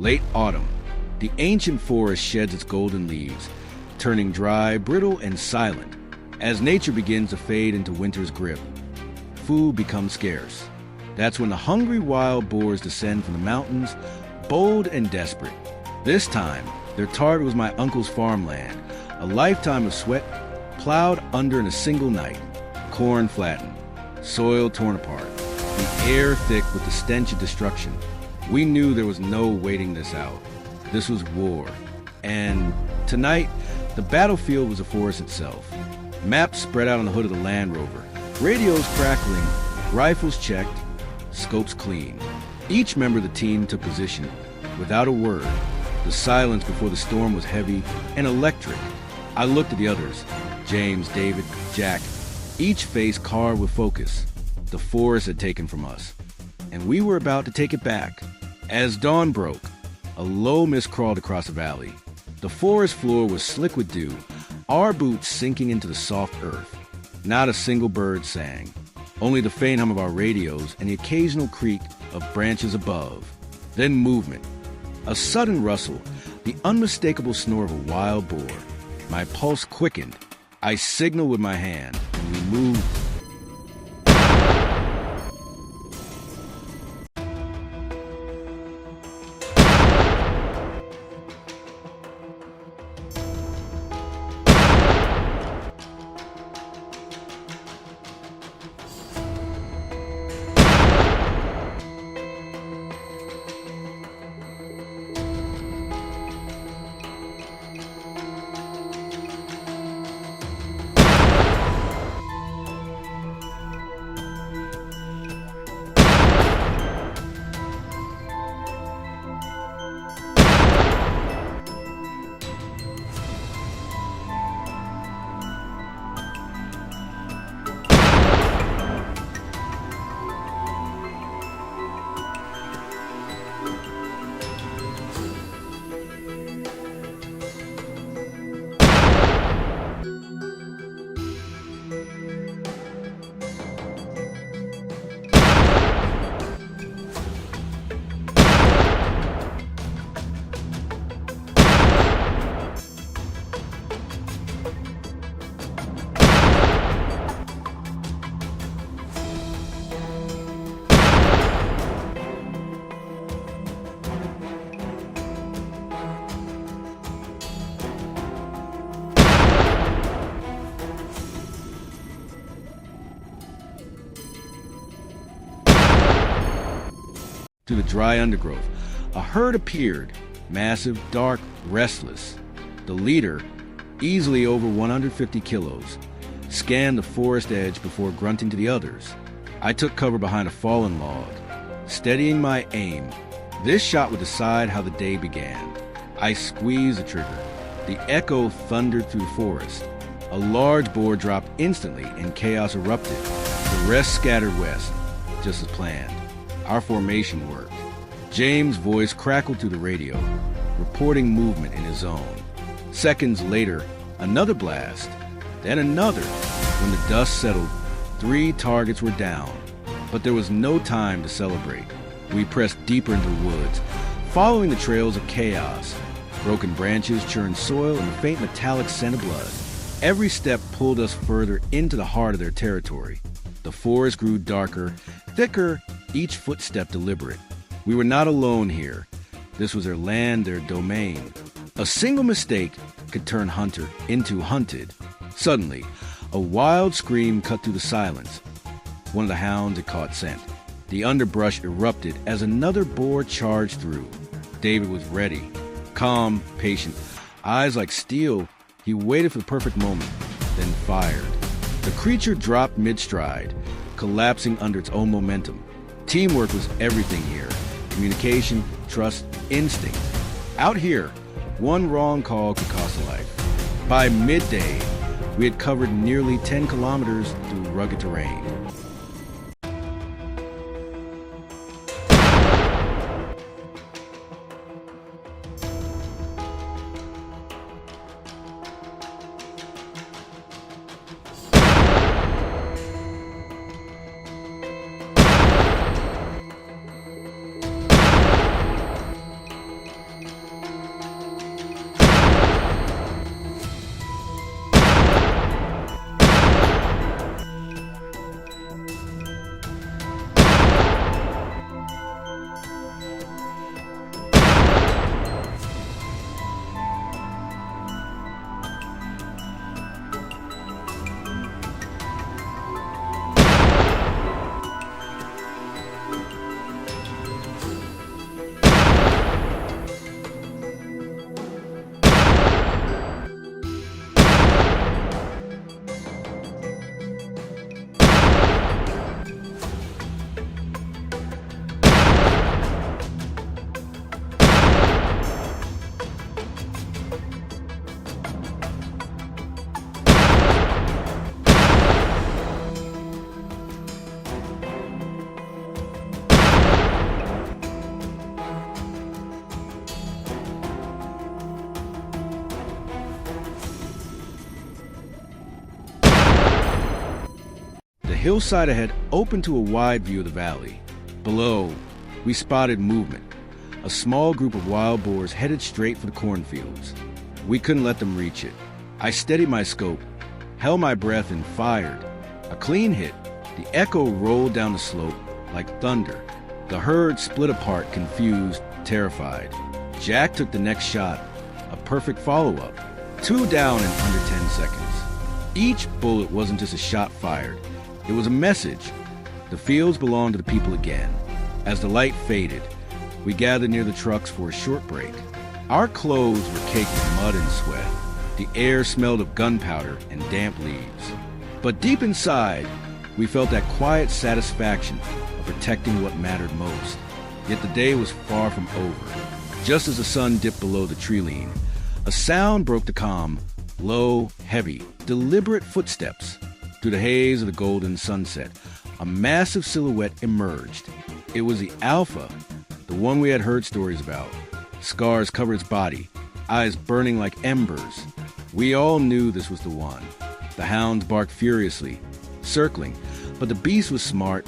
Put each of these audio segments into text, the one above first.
Late autumn. The ancient forest sheds its golden leaves, turning dry, brittle, and silent. As nature begins to fade into winter's grip, food becomes scarce. That's when the hungry wild boars descend from the mountains, bold and desperate. This time, their target was my uncle's farmland, a lifetime of sweat plowed under in a single night. Corn flattened, soil torn apart, the air thick with the stench of destruction. We knew there was no waiting this out. This was war. And tonight, the battlefield was the forest itself. Maps spread out on the hood of the Land Rover, radios crackling, rifles checked, scopes clean. Each member of the team took position, without a word. The silence before the storm was heavy and electric. I looked at the others, James, David, Jack, each face carved with focus. The forest had taken from us, and we were about to take it back. As dawn broke, a low mist crawled across the valley. The forest floor was slick with dew, our boots sinking into the soft earth. Not a single bird sang, only the faint hum of our radios and the occasional creak of branches above. Then movement. A sudden rustle, the unmistakable snore of a wild boar. My pulse quickened. I signaled with my hand, and we moved. Through the dry undergrowth, a herd appeared, massive, dark, restless. The leader, easily over 150 kilos, scanned the forest edge before grunting to the others. I took cover behind a fallen log, steadying my aim. This shot would decide how the day began. I squeezed the trigger. The echo thundered through the forest. A large boar dropped instantly and chaos erupted. The rest scattered west, just as planned. Our formation worked. James' voice crackled through the radio, reporting movement in his zone. Seconds later, another blast, then another. When the dust settled, 3 targets were down, but there was no time to celebrate. We pressed deeper into the woods, following the trails of chaos. Broken branches churned soil and the faint metallic scent of blood. Every step pulled us further into the heart of their territory. The forest grew darker, thicker, each footstep deliberate. We were not alone here. This was their land, their domain. A single mistake could turn hunter into hunted. Suddenly, a wild scream cut through the silence. One of the hounds had caught scent. The underbrush erupted as another boar charged through. David was ready. Calm, patient, eyes like steel, he waited for the perfect moment, then fired. The creature dropped mid-stride, collapsing under its own momentum. Teamwork was everything here. Communication, trust, instinct. Out here, one wrong call could cost a life. By midday, we had covered nearly 10 kilometers through rugged terrain. hillside ahead opened to a wide view of the valley. Below, we spotted movement. A small group of wild boars headed straight for the cornfields. We couldn't let them reach it. I steadied my scope, held my breath, and fired. A clean hit. The echo rolled down the slope like thunder. The herd split apart, confused, terrified. Jack took the next shot, a perfect follow-up. 2 down in under 10 seconds. Each bullet wasn't just a shot fired. It was a message. The fields belonged to the people again. As the light faded, we gathered near the trucks for a short break. Our clothes were caked with mud and sweat. The air smelled of gunpowder and damp leaves. But deep inside, we felt that quiet satisfaction of protecting what mattered most. Yet the day was far from over. Just as the sun dipped below the tree line, a sound broke the calm. Low, heavy, deliberate footsteps. Through the haze of the golden sunset, a massive silhouette emerged. It was the Alpha, the one we had heard stories about. Scars covered its body, eyes burning like embers. We all knew this was the one. The hounds barked furiously, circling, but the beast was smart.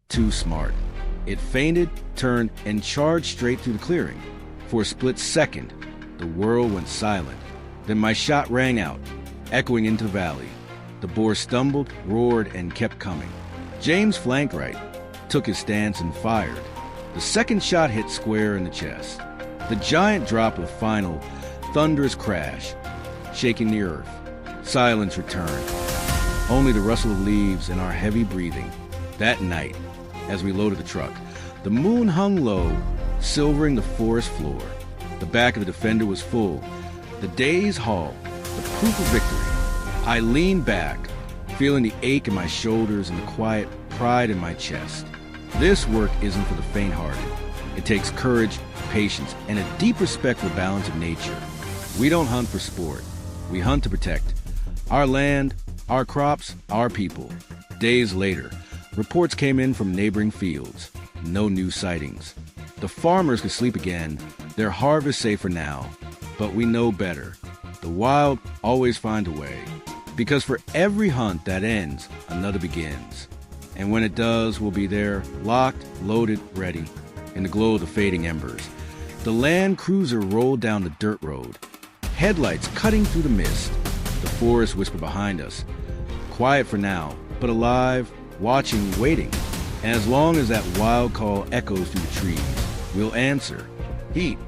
Too smart. It feinted, turned, and charged straight through the clearing. For a split second, the world went silent. Then my shot rang out, echoing into the valley. The boar stumbled, roared, and kept coming. James flanked right, took his stance, and fired. The second shot hit square in the chest. The giant dropped with a final, thunderous crash, shaking the earth. Silence returned. Only the rustle of leaves and our heavy breathing. That night, as we loaded the truck, the moon hung low, silvering the forest floor. The back of the Defender was full. The day's haul, the proof of victory. I leaned back, feeling the ache in my shoulders and the quiet pride in my chest. This work isn't for the faint-hearted. It takes courage, patience, and a deep respect for the balance of nature. We don't hunt for sport. We hunt to protect our land, our crops, our people. Days later, reports came in from neighboring fields. No new sightings. The farmers could sleep again, their harvest safe for now. But we know better. The wild always finds a way. Because for every hunt that ends, another begins. And when it does, we'll be there, locked, loaded, ready, in the glow of the fading embers. The Land Cruiser rolled down the dirt road, headlights cutting through the mist. The forest whispered behind us. Quiet for now, but alive, watching, waiting. And as long as that wild call echoes through the trees, we'll answer. Heat,